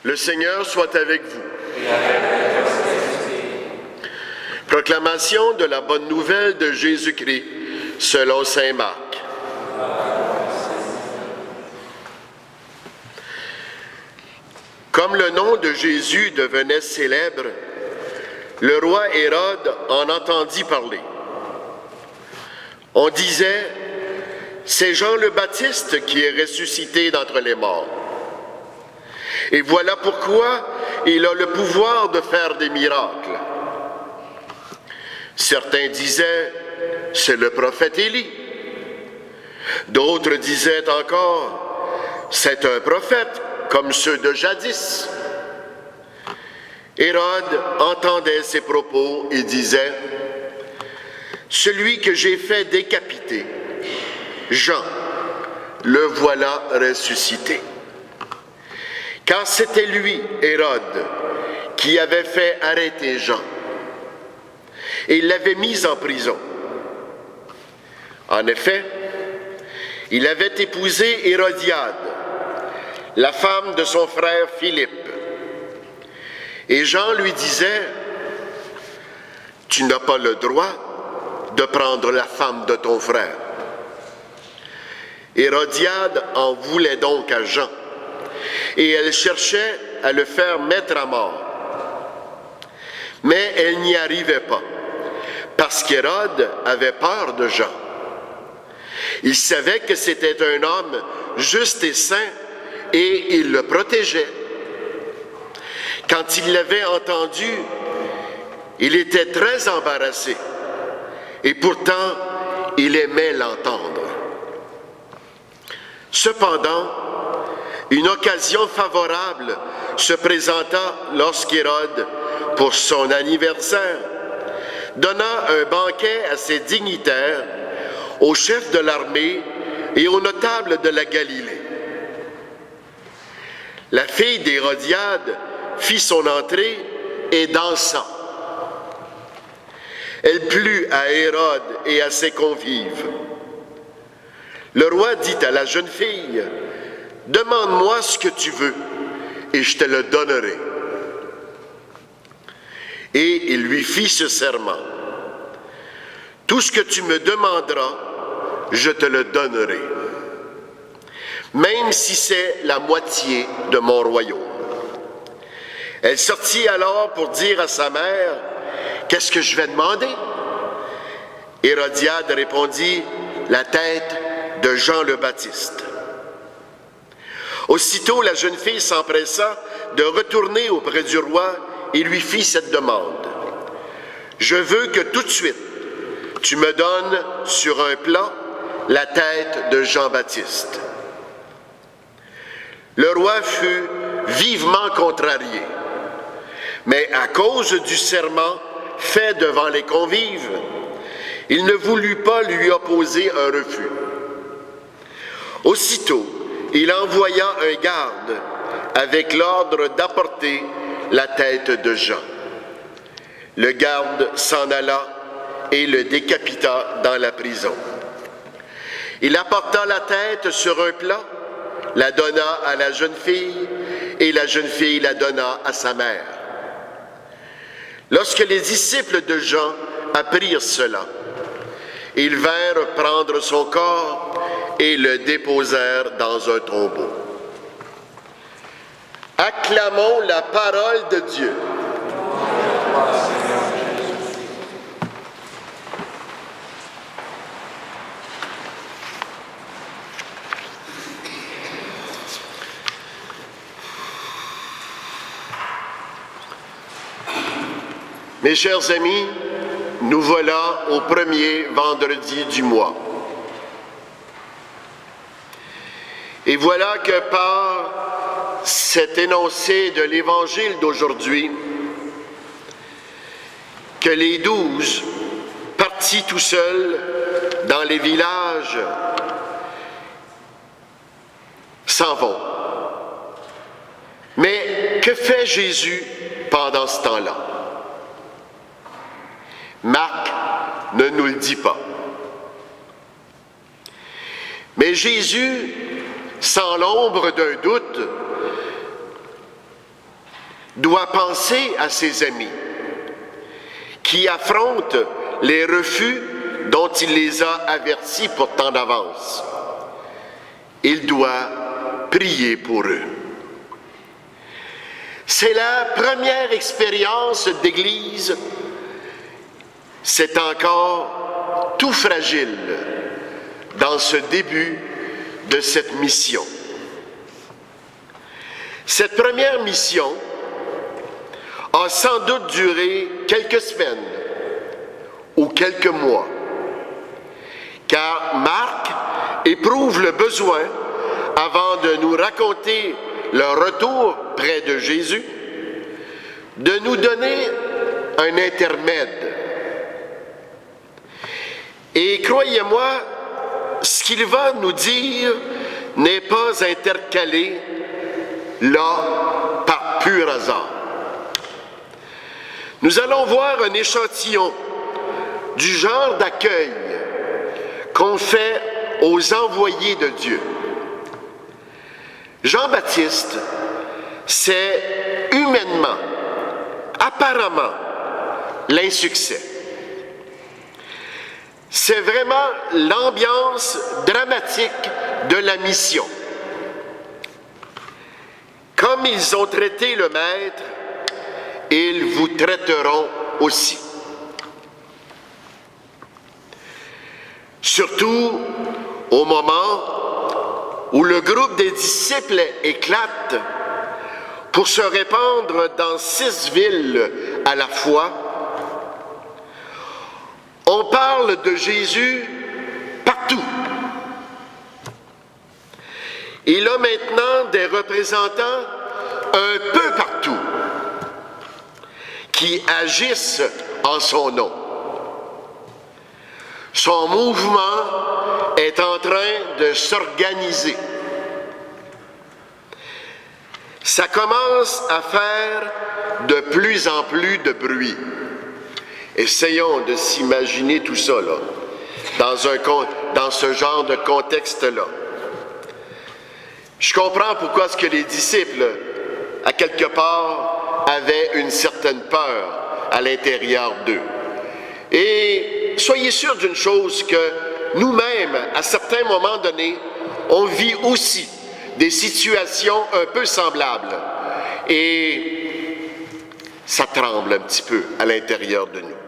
Le Seigneur soit avec vous. Proclamation de la bonne nouvelle de Jésus-Christ selon saint Marc. Comme le nom de Jésus devenait célèbre, le roi Hérode en entendit parler. On disait, c'est Jean le Baptiste qui est ressuscité d'entre les morts. Et voilà pourquoi il a le pouvoir de faire des miracles. Certains disaient, c'est le prophète Élie. D'autres disaient encore, c'est un prophète comme ceux de jadis. Hérode entendait ces propos et disait, celui que j'ai fait décapiter, Jean, le voilà ressuscité. Car c'était lui, Hérode, qui avait fait arrêter Jean. Et il l'avait mis en prison. En effet, il avait épousé Hérodiade, la femme de son frère Philippe. Et Jean lui disait, « Tu n'as pas le droit de prendre la femme de ton frère. » Hérodiade en voulait donc à Jean, et elle cherchait à le faire mettre à mort. Mais elle n'y arrivait pas, parce qu'Hérode avait peur de Jean. Il savait que c'était un homme juste et saint, et il le protégeait. Quand il l'avait entendu, il était très embarrassé, et pourtant, il aimait l'entendre. Cependant, une occasion favorable se présenta lorsqu'Hérode, pour son anniversaire, donna un banquet à ses dignitaires, aux chefs de l'armée et aux notables de la Galilée. La fille d'Hérodiade fit son entrée et dansa. Elle plut à Hérode et à ses convives. Le roi dit à la jeune fille, « Demande-moi ce que tu veux, et je te le donnerai. » Et il lui fit ce serment, « Tout ce que tu me demanderas, je te le donnerai, même si c'est la moitié de mon royaume. » Elle sortit alors pour dire à sa mère, « Qu'est-ce que je vais demander? » Hérodiade répondit, « La tête de Jean le Baptiste. » Aussitôt, la jeune fille s'empressa de retourner auprès du roi et lui fit cette demande. « Je veux que tout de suite, tu me donnes sur un plat la tête de Jean-Baptiste. » Le roi fut vivement contrarié, mais à cause du serment fait devant les convives, il ne voulut pas lui opposer un refus. Aussitôt, il envoya un garde avec l'ordre d'apporter la tête de Jean. Le garde s'en alla et le décapita dans la prison. Il apporta la tête sur un plat, la donna à la jeune fille, et la jeune fille la donna à sa mère. Lorsque les disciples de Jean apprirent cela, ils vinrent prendre son corps et le déposèrent dans un tombeau. Acclamons la parole de Dieu. Mes chers amis, nous voilà au premier vendredi du mois. Et voilà que par cet énoncé de l'Évangile d'aujourd'hui, que les 12, partis tout seuls dans les villages, s'en vont. Mais que fait Jésus pendant ce temps-là? Marc ne nous le dit pas. Mais Jésus, sans l'ombre d'un doute, doit penser à ses amis qui affrontent les refus dont il les a avertis pourtant d'avance. Il doit prier pour eux. C'est la première expérience d'Église. C'est encore tout fragile dans ce début de cette mission. Cette première mission a sans doute duré quelques semaines ou quelques mois, car Marc éprouve le besoin, avant de nous raconter leur retour près de Jésus, de nous donner un intermède. Et croyez-moi, ce qu'il va nous dire n'est pas intercalé là par pur hasard. Nous allons voir un échantillon du genre d'accueil qu'on fait aux envoyés de Dieu. Jean-Baptiste, c'est humainement, apparemment, l'insuccès. C'est vraiment l'ambiance dramatique de la mission. Comme ils ont traité le Maître, ils vous traiteront aussi. Surtout au moment où le groupe des disciples éclate pour se répandre dans 6 villes à la fois, on parle de Jésus partout. Il a maintenant des représentants un peu partout qui agissent en son nom. Son mouvement est en train de s'organiser. Ça commence à faire de plus en plus de bruit. Essayons de s'imaginer tout ça, là, dans ce genre de contexte-là. Je comprends pourquoi est-ce que les disciples, à quelque part, avaient une certaine peur à l'intérieur d'eux. Et soyez sûrs d'une chose, que nous-mêmes, à certains moments donnés, on vit aussi des situations un peu semblables. Et ça tremble un petit peu à l'intérieur de nous.